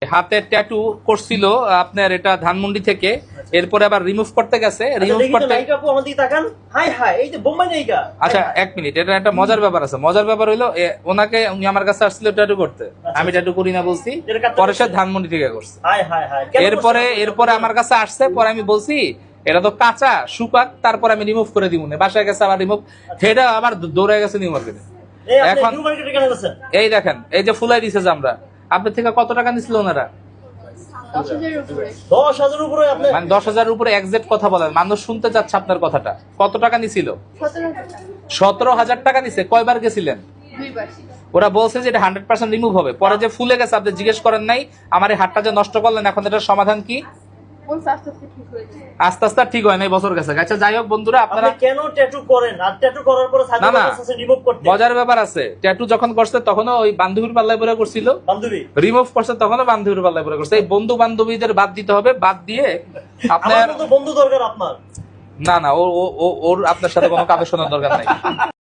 হাতে ট্যাটু করছিল আপনার, এটা ধানমন্ডি থেকে, এরপরে আবার রিমুভ করতে গেছে। রিমুভ করতে আচ্ছা এক মিনিট, এটা একটা মজার ব্যাপার আছে। মজার ব্যাপার হইলো ওনাকে, উনি আমার কাছে আসছিল ট্যাটু করতে, আমি ট্যাটু করি না বলছি, পরে সে ধানমন্ডি থেকে করছে। এরপরে আমার কাছে আসছে, পরে আমি বলছি এটা তো কাঁচা, শুকাক, তারপর আমি রিমুভ করে দিব না। বাসায় গেছে আবার রিমুভ, সেটা আবার দৌড়ে গেছে নিউ মার্কেটে। এখন এই দেখেন, এই যে ফুলাই দিছে যে আমরা, আপনার থেকে কত টাকা নিছিল ওনারা? 10,000 উপরে। মানে 10,000 উপরে এক্সাক্ট কথা বলেন, মানুষ শুনতে চাচ্ছে আপনার কথাটা। কত টাকা নিছিল? 17,000 টাকা নিছে। কয়বার গেছিলেন? ওরা বলছে যে এটা 100% রিমুভ হবে, পরে যে ফুলে গেছে আপনি জিজ্ঞেস করেন নাই আমার এই হাতটা যে নষ্ট করলেন, এখন এটার সমাধান কি? আস্তে আস্তে ঠিক হয় নাই, বছর গেছে। আচ্ছা যাই হোক বন্ধুরা, আপনারা কেন ট্যাটু করেন? আর ট্যাটু করার পরে না না রিমুভ করতে মজার ব্যাপার আছে। ট্যাটু যখন করছে তখনও ওই বান্ধবীর পাল্লায় পরে করছিল, বান্ধবী রিমুভ করছে তখনও বান্ধবীর পাল্লায় পরে করছে। এই বন্ধু বান্ধবীদের বাদ দিতে হবে, বাদ দিয়ে আপনার বন্ধু দরকার আপনার। না না ওর আপনার সাথে কোনো কাগজ শোনার দরকার নাই।